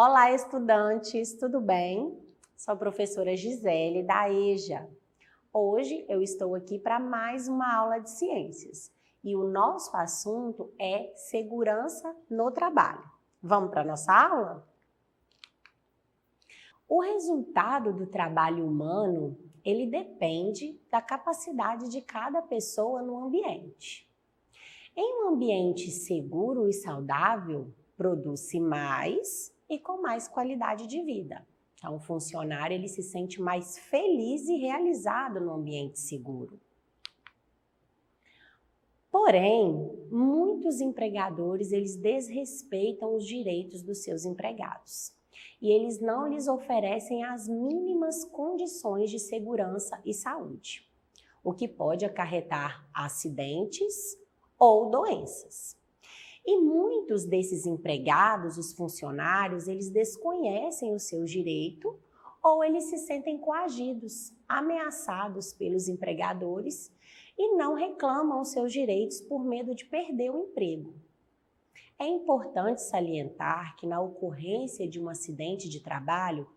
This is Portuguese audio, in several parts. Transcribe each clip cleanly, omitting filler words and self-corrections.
Olá, estudantes, tudo bem? Sou a professora Gisele, da EJA. Hoje eu estou aqui para mais uma aula de ciências e o nosso assunto é segurança no trabalho. Vamos para a nossa aula? O resultado do trabalho humano, ele depende da capacidade de cada pessoa no ambiente. Em um ambiente seguro e saudável, produz-se mais e com mais qualidade de vida. Então, o funcionário ele se sente mais feliz e realizado no ambiente seguro. Porém, muitos empregadores eles desrespeitam os direitos dos seus empregados e eles não lhes oferecem as mínimas condições de segurança e saúde, o que pode acarretar acidentes ou doenças. E muitos desses empregados, os funcionários, eles desconhecem o seu direito ou eles se sentem coagidos, ameaçados pelos empregadores e não reclamam os seus direitos por medo de perder o emprego. É importante salientar que na ocorrência de um acidente de trabalho,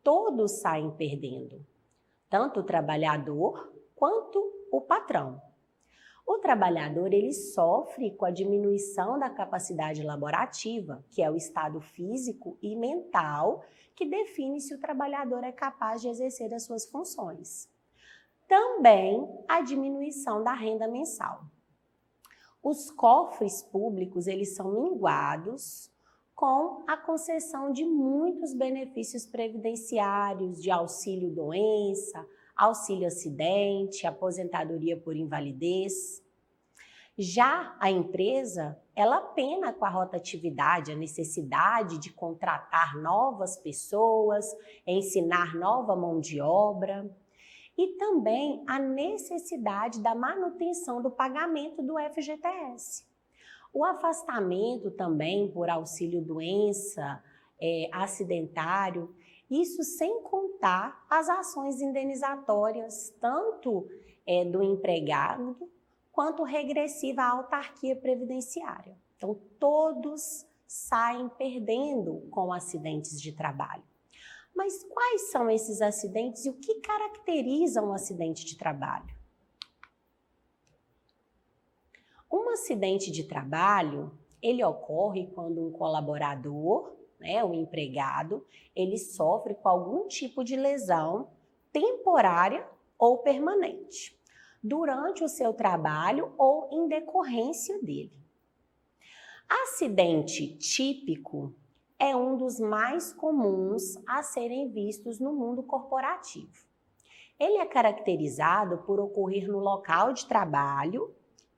todos saem perdendo, tanto o trabalhador quanto o patrão. O trabalhador ele sofre com a diminuição da capacidade laborativa, que é o estado físico e mental que define se o trabalhador é capaz de exercer as suas funções. Também a diminuição da renda mensal. Os cofres públicos eles são minguados com a concessão de muitos benefícios previdenciários, de auxílio-doença, auxílio-acidente, aposentadoria por invalidez. Já a empresa, ela pena com a rotatividade, a necessidade de contratar novas pessoas, ensinar nova mão de obra e também a necessidade da manutenção do pagamento do FGTS. O afastamento também por auxílio-doença, acidentário, isso sem contar as ações indenizatórias, tanto do empregado, quanto regressiva à autarquia previdenciária. Então, todos saem perdendo com acidentes de trabalho. Mas quais são esses acidentes e o que caracteriza um acidente de trabalho? Um acidente de trabalho, ele ocorre quando um colaborador, o empregado, ele sofre com algum tipo de lesão temporária ou permanente, durante o seu trabalho ou em decorrência dele. Acidente típico é um dos mais comuns a serem vistos no mundo corporativo. Ele é caracterizado por ocorrer no local de trabalho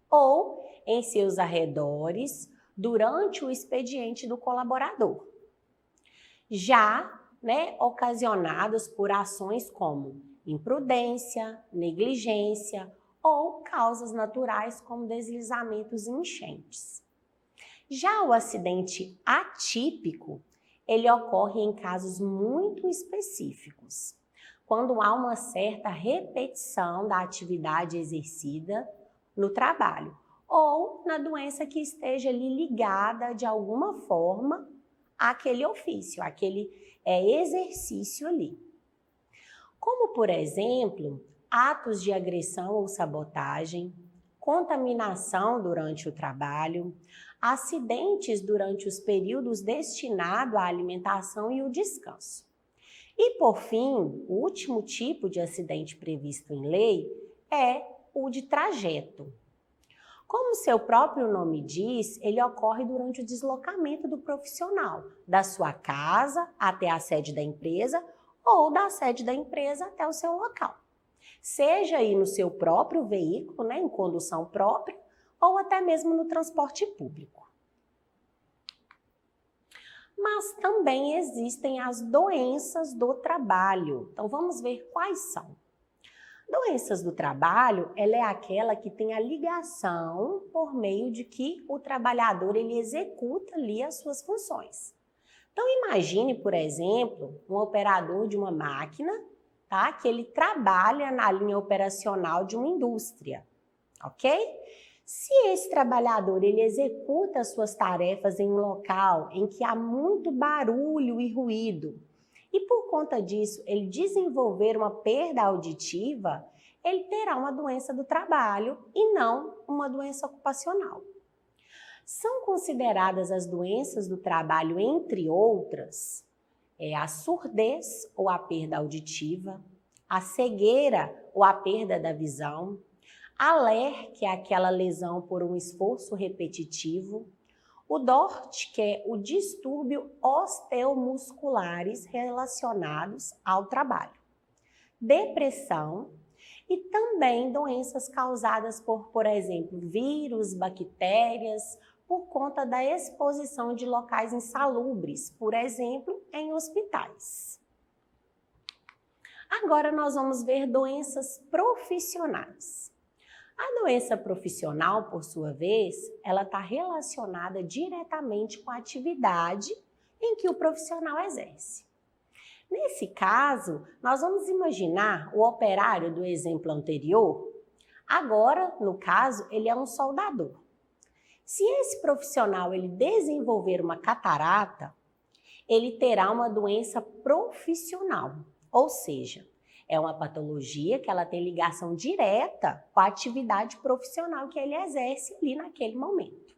ou em seus arredores durante o expediente do colaborador. Já, ocasionados por ações como imprudência, negligência ou causas naturais como deslizamentos e enchentes. Já o acidente atípico, ele ocorre em casos muito específicos, quando há uma certa repetição da atividade exercida no trabalho ou na doença que esteja ali ligada de alguma forma àquele ofício, àquele exercício ali. Como, por exemplo, atos de agressão ou sabotagem, contaminação durante o trabalho, acidentes durante os períodos destinados à alimentação e o descanso. E, por fim, o último tipo de acidente previsto em lei é o de trajeto. Como seu próprio nome diz, ele ocorre durante o deslocamento do profissional, da sua casa até a sede da empresa ou da sede da empresa até o seu local. Seja aí no seu próprio veículo, em condução própria, ou até mesmo no transporte público. Mas também existem as doenças do trabalho. Então vamos ver quais são. Doenças do trabalho, ela é aquela que tem a ligação por meio de que o trabalhador ele executa ali as suas funções. Então imagine, por exemplo, um operador de uma máquina, que ele trabalha na linha operacional de uma indústria, ok? Se esse trabalhador ele executa as suas tarefas em um local em que há muito barulho e ruído, e por conta disso ele desenvolver uma perda auditiva, ele terá uma doença do trabalho e não uma doença ocupacional. São consideradas as doenças do trabalho, entre outras, a surdez ou a perda auditiva, a cegueira ou a perda da visão, a LER, que é aquela lesão por um esforço repetitivo, o DORT, que é o distúrbio osteomusculares relacionados ao trabalho, depressão e também doenças causadas por exemplo, vírus, bactérias, por conta da exposição de locais insalubres, por exemplo, em hospitais. Agora nós vamos ver doenças profissionais. A doença profissional, por sua vez, ela está relacionada diretamente com a atividade em que o profissional exerce. Nesse caso, nós vamos imaginar o operário do exemplo anterior. Agora, no caso, ele é um soldador. Se esse profissional ele desenvolver uma catarata, ele terá uma doença profissional, ou seja, é uma patologia que ela tem ligação direta com a atividade profissional que ele exerce ali naquele momento.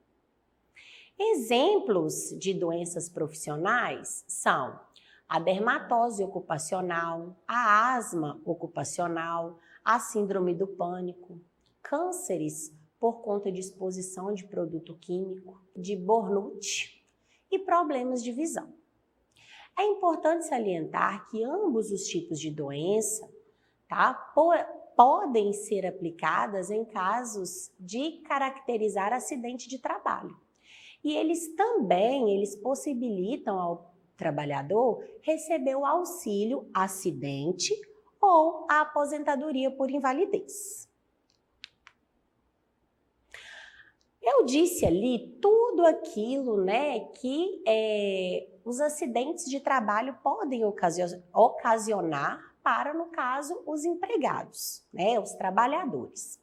Exemplos de doenças profissionais são a dermatose ocupacional, a asma ocupacional, a síndrome do pânico, cânceres por conta de exposição de produto químico, de burnout e problemas de visão. É importante salientar que ambos os tipos de doença, podem ser aplicadas em casos de caracterizar acidente de trabalho. E eles possibilitam ao trabalhador receber o auxílio acidente ou a aposentadoria por invalidez. Eu disse ali tudo aquilo, que os acidentes de trabalho podem ocasionar para, no caso, os empregados, os trabalhadores.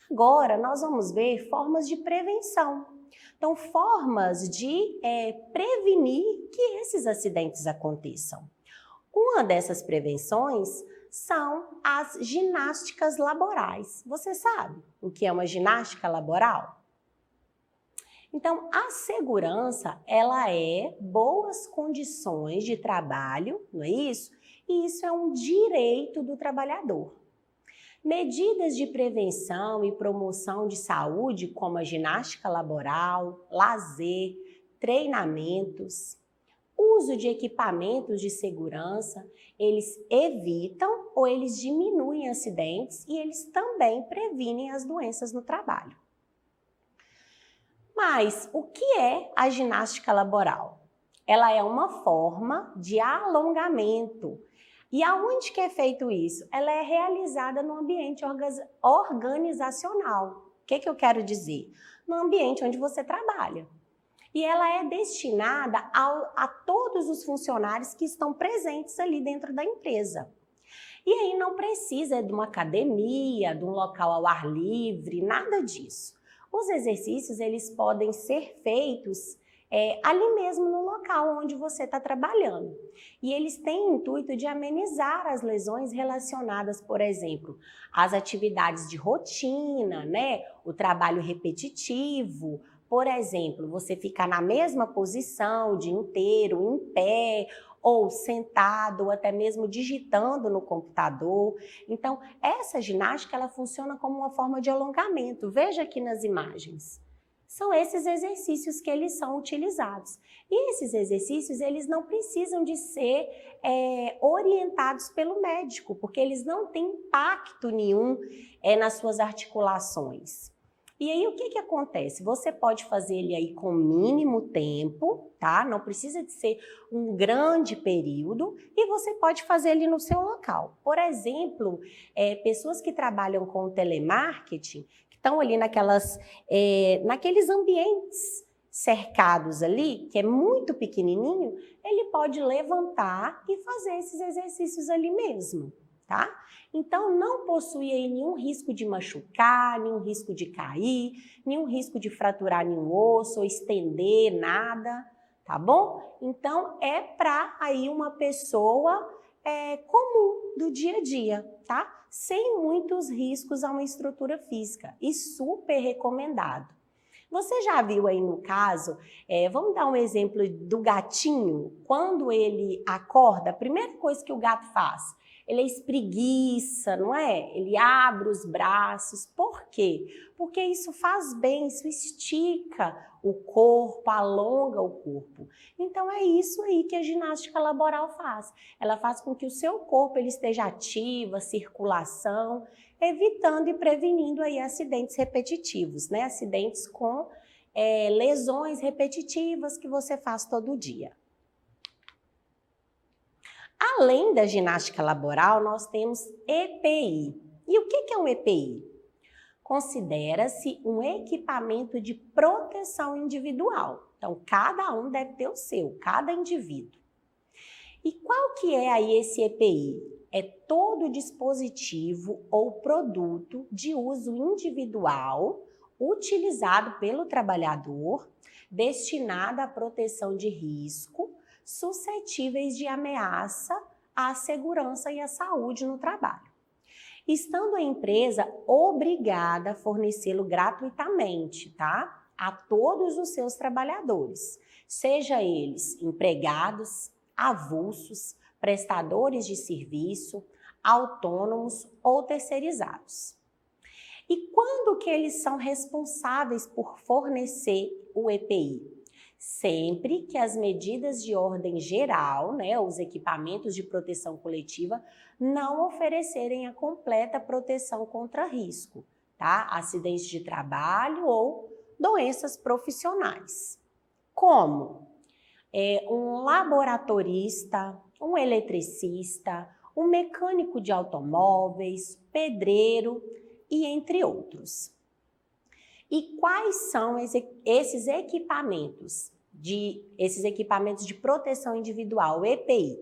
Agora, nós vamos ver formas de prevenção. Então, formas de prevenir que esses acidentes aconteçam. Uma dessas prevenções são as ginásticas laborais. Você sabe o que é uma ginástica laboral? Então, a segurança, ela é boas condições de trabalho, não é isso? E isso é um direito do trabalhador. Medidas de prevenção e promoção de saúde, como a ginástica laboral, lazer, treinamentos, uso de equipamentos de segurança, eles evitam ou eles diminuem acidentes e eles também previnem as doenças no trabalho. Mas o que é a ginástica laboral? Ela é uma forma de alongamento. E aonde que é feito isso? Ela é realizada no ambiente organizacional. O que eu quero dizer? No ambiente onde você trabalha. E ela é destinada a todos os funcionários que estão presentes ali dentro da empresa. E aí não precisa de uma academia, de um local ao ar livre, nada disso. Os exercícios, eles podem ser feitos ali mesmo no local onde você está trabalhando. E eles têm o intuito de amenizar as lesões relacionadas, por exemplo, às atividades de rotina, o trabalho repetitivo. Por exemplo, você ficar na mesma posição o dia inteiro, em pé, ou sentado, ou até mesmo digitando no computador. Então, essa ginástica, ela funciona como uma forma de alongamento. Veja aqui nas imagens. São esses exercícios que eles são utilizados. E esses exercícios, eles não precisam de ser orientados pelo médico, porque eles não têm impacto nenhum nas suas articulações. E aí, o que acontece? Você pode fazer ele aí com mínimo tempo, tá? Não precisa de ser um grande período e você pode fazer ele no seu local. Por exemplo, pessoas que trabalham com telemarketing, que estão ali naqueles ambientes cercados ali, que é muito pequenininho, ele pode levantar e fazer esses exercícios ali mesmo. tá? Então, não possui aí nenhum risco de machucar, nenhum risco de cair, nenhum risco de fraturar nenhum osso ou estender nada, tá bom? Então, é para aí uma pessoa comum do dia a dia, tá? Sem muitos riscos a uma estrutura física e super recomendado. Você já viu aí no caso, vamos dar um exemplo do gatinho, quando ele acorda, a primeira coisa que o gato faz, ele espreguiça, não é? Ele abre os braços, por quê? Porque isso faz bem, isso estica o corpo, alonga o corpo. Então é isso aí que a ginástica laboral faz. Ela faz com que o seu corpo ele esteja ativo, a circulação, evitando e prevenindo aí acidentes repetitivos, né? Acidentes com lesões repetitivas que você faz todo dia. Além da ginástica laboral, nós temos EPI. E o que é um EPI? Considera-se um equipamento de proteção individual. Então, cada um deve ter o seu, cada indivíduo. E qual que é aí esse EPI? É todo dispositivo ou produto de uso individual utilizado pelo trabalhador, destinado à proteção de risco, suscetíveis de ameaça à segurança e à saúde no trabalho. Estando a empresa obrigada a fornecê-lo gratuitamente, tá? A todos os seus trabalhadores, seja eles empregados, avulsos, prestadores de serviço, autônomos ou terceirizados. E quando que eles são responsáveis por fornecer o EPI? Sempre que as medidas de ordem geral, né, os equipamentos de proteção coletiva, não oferecerem a completa proteção contra risco, tá? Acidentes de trabalho ou doenças profissionais. Como? Um laboratorista, um eletricista, um mecânico de automóveis, pedreiro e entre outros. E quais são esses equipamentos de proteção individual, EPI?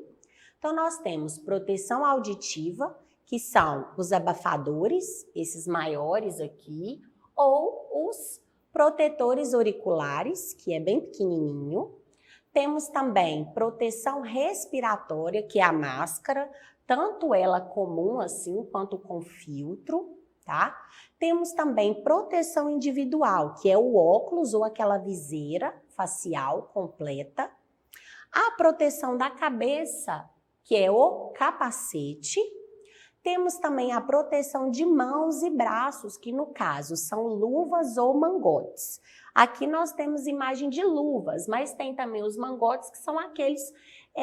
Então, nós temos proteção auditiva, que são os abafadores, esses maiores aqui, ou os protetores auriculares, que é bem pequenininho. Temos também proteção respiratória, que é a máscara, tanto ela comum assim, quanto com filtro. Tá? Temos também proteção individual, que é o óculos ou aquela viseira facial completa. A proteção da cabeça, que é o capacete. Temos também a proteção de mãos e braços, que no caso são luvas ou mangotes. Aqui nós temos imagem de luvas, mas tem também os mangotes, que são aqueles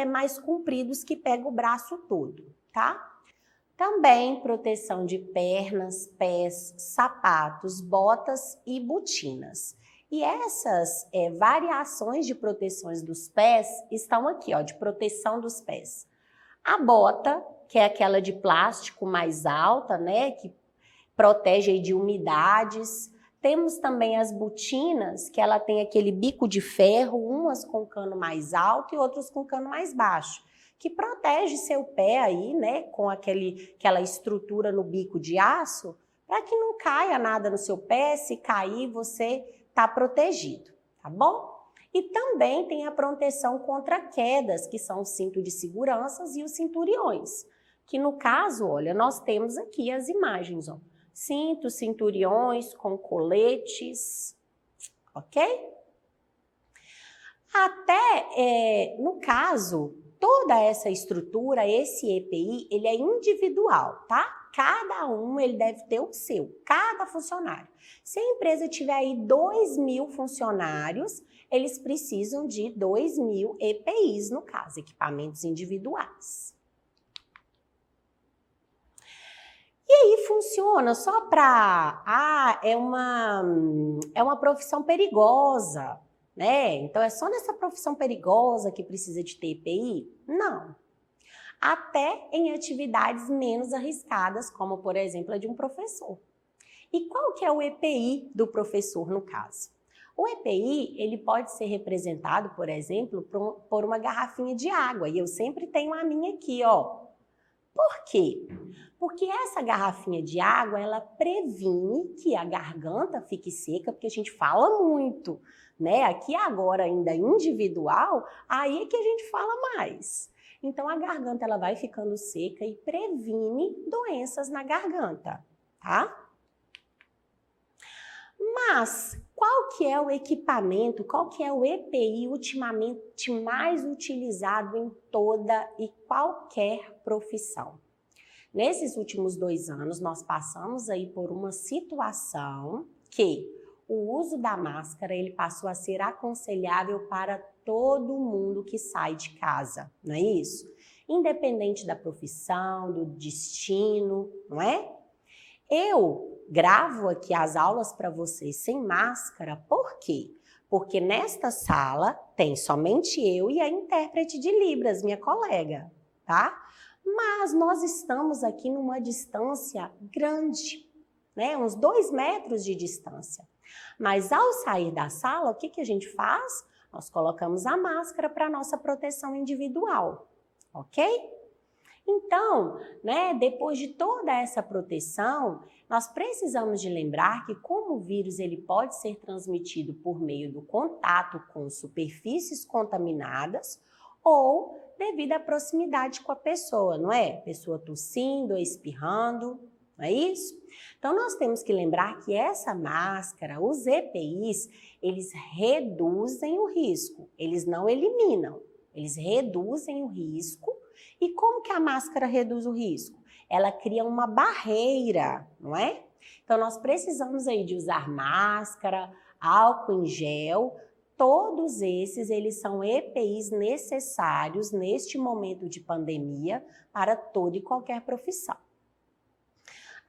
mais compridos que pegam o braço todo, tá? Também proteção de pernas, pés, sapatos, botas e botinas. E essas variações de proteções dos pés estão aqui, ó, de proteção dos pés. A bota, que é aquela de plástico mais alta, né, que protege aí de umidades. Temos também as botinas, que ela tem aquele bico de ferro, umas com cano mais alto e outras com cano mais baixo, que protege seu pé aí, né, com aquela estrutura no bico de aço, para que não caia nada no seu pé. Se cair, você está protegido, tá bom? E também tem a proteção contra quedas, que são o cinto de segurança e os cinturiões, que no caso, olha, nós temos aqui as imagens, ó, cintos, cinturiões com coletes, ok? Até, no caso, toda essa estrutura, esse EPI, ele é individual, tá? Cada um ele deve ter o seu, cada funcionário. Se a empresa tiver aí 2.000 funcionários, eles precisam de 2.000 EPIs, no caso, equipamentos individuais. E aí funciona só para, é uma profissão perigosa, né? Então é só nessa profissão perigosa que precisa de ter EPI? Não. Até em atividades menos arriscadas, como por exemplo a de um professor. E qual que é o EPI do professor no caso? O EPI, ele pode ser representado, por exemplo, por uma garrafinha de água. E eu sempre tenho a minha aqui, ó. Por quê? Porque essa garrafinha de água, ela previne que a garganta fique seca, porque a gente fala muito, né? Aqui agora ainda individual, aí é que a gente fala mais. Então a garganta ela vai ficando seca e previne doenças na garganta, tá? Mas qual que é o equipamento, qual que é o EPI ultimamente mais utilizado em toda e qualquer profissão? Nesses últimos 2 anos, nós passamos aí por uma situação que o uso da máscara ele passou a ser aconselhável para todo mundo que sai de casa, não é isso? Independente da profissão, do destino, não é? Eu gravo aqui as aulas para vocês sem máscara, por quê? Porque nesta sala tem somente eu e a intérprete de Libras, minha colega, tá? Mas nós estamos aqui numa distância grande, né? Uns 2 metros de distância. Mas ao sair da sala, o que a gente faz? Nós colocamos a máscara para nossa proteção individual, ok? Então, né, depois de toda essa proteção, nós precisamos de lembrar que como o vírus ele pode ser transmitido por meio do contato com superfícies contaminadas ou devido à proximidade com a pessoa, não é? Pessoa tossindo ou espirrando, não é isso? Então, nós temos que lembrar que essa máscara, os EPIs, eles reduzem o risco, eles não eliminam, eles reduzem o risco. E como que a máscara reduz o risco? Ela cria uma barreira, não é? Então, nós precisamos aí de usar máscara, álcool em gel, todos esses, eles são EPIs necessários neste momento de pandemia para toda e qualquer profissão.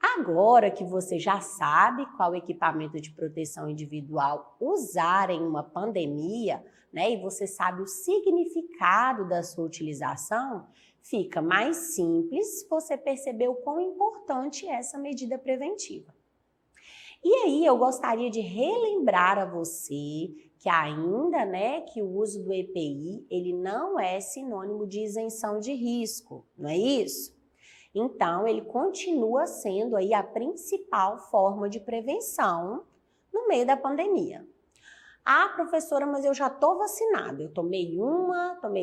Agora que você já sabe qual equipamento de proteção individual usar em uma pandemia, né, e você sabe o significado da sua utilização, fica mais simples você perceber o quão importante é essa medida preventiva. E aí eu gostaria de relembrar a você que ainda, né, que o uso do EPI, ele não é sinônimo de isenção de risco, não é isso? Então, ele continua sendo aí a principal forma de prevenção no meio da pandemia. Ah, professora, mas eu já estou vacinada, eu tomei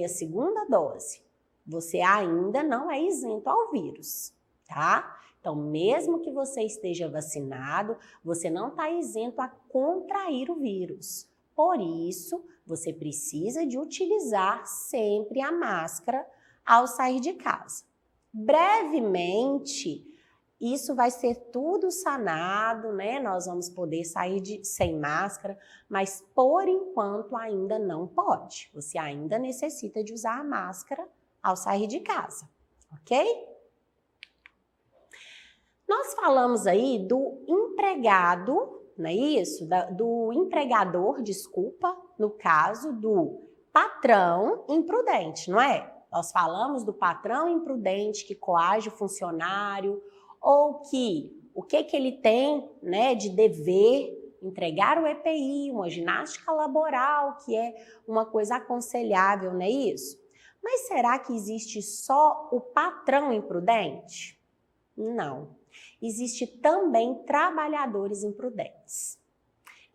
a segunda dose. Você ainda não é isento ao vírus, tá? Então, mesmo que você esteja vacinado, você não está isento a contrair o vírus. Por isso, você precisa de utilizar sempre a máscara ao sair de casa. Brevemente, isso vai ser tudo sanado, né? Nós vamos poder sair sem máscara, mas por enquanto ainda não pode. Você ainda necessita de usar a máscara ao sair de casa, ok? Nós falamos aí do empregado, não é isso? Do empregador, desculpa, no caso do patrão imprudente, não é? Nós falamos do patrão imprudente que coage o funcionário ou que o que ele tem, né, de dever, entregar o EPI, uma ginástica laboral, que é uma coisa aconselhável, não é isso? Mas será que existe só o patrão imprudente? Não. Existe também trabalhadores imprudentes.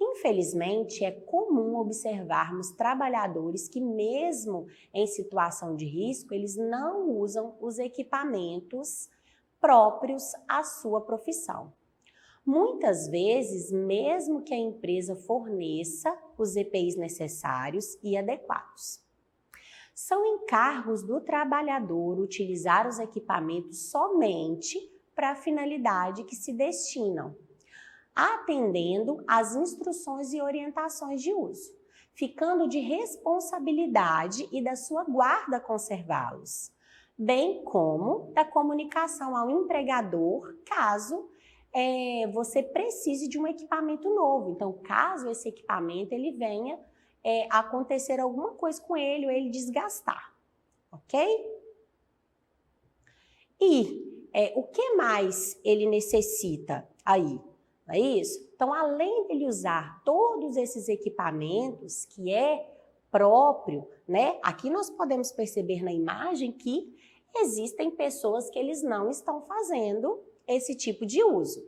Infelizmente, é comum observarmos trabalhadores que, mesmo em situação de risco, eles não usam os equipamentos próprios à sua profissão. Muitas vezes, mesmo que a empresa forneça os EPIs necessários e adequados. São encargos do trabalhador utilizar os equipamentos somente para a finalidade que se destinam, atendendo às instruções e orientações de uso, ficando de responsabilidade e da sua guarda conservá-los, bem como da comunicação ao empregador, caso você precise de um equipamento novo. Então, caso esse equipamento ele venha acontecer alguma coisa com ele ou ele desgastar, ok? E o que mais ele necessita aí? Não é isso? Então, além dele usar todos esses equipamentos que é próprio, né? Aqui nós podemos perceber na imagem que existem pessoas que eles não estão fazendo esse tipo de uso.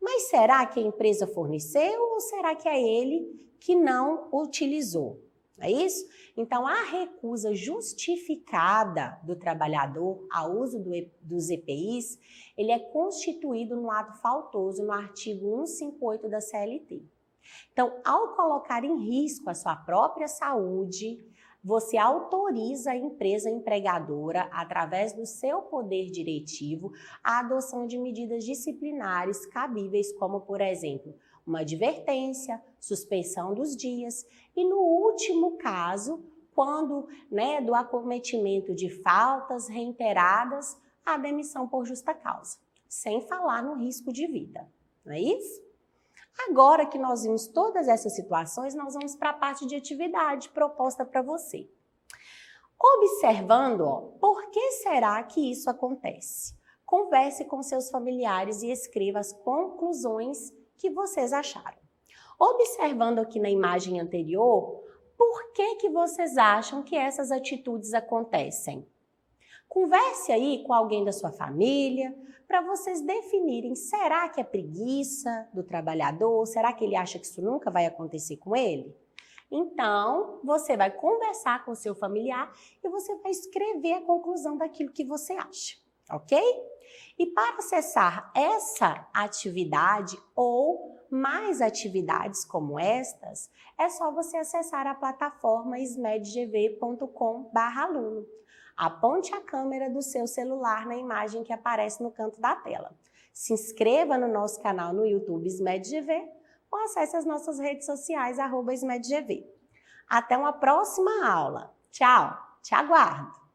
Mas será que a empresa forneceu ou será que é ele que não utilizou? É isso? Então, a recusa justificada do trabalhador ao uso dos EPIs, ele é constituído no ato faltoso no artigo 158 da CLT. Então, ao colocar em risco a sua própria saúde, você autoriza a empresa empregadora, através do seu poder diretivo, a adoção de medidas disciplinares cabíveis, como, por exemplo, uma advertência, suspensão dos dias e, no último caso, quando do acometimento de faltas reiteradas, a demissão por justa causa, sem falar no risco de vida, não é isso? Agora que nós vimos todas essas situações, nós vamos para a parte de atividade proposta para você. Observando, por que será que isso acontece? Converse com seus familiares e escreva as conclusões que vocês acharam. Observando aqui na imagem anterior, por que vocês acham que essas atitudes acontecem? Converse aí com alguém da sua família para vocês definirem, será que é preguiça do trabalhador? Será que ele acha que isso nunca vai acontecer com ele? Então, você vai conversar com o seu familiar e você vai escrever a conclusão daquilo que você acha, ok? E para acessar essa atividade ou mais atividades como estas, é só você acessar a plataforma smedgv.com/aluno. Aponte a câmera do seu celular na imagem que aparece no canto da tela. Se inscreva no nosso canal no YouTube SmedGV ou acesse as nossas redes sociais @SmedGV. Até uma próxima aula. Tchau, te aguardo!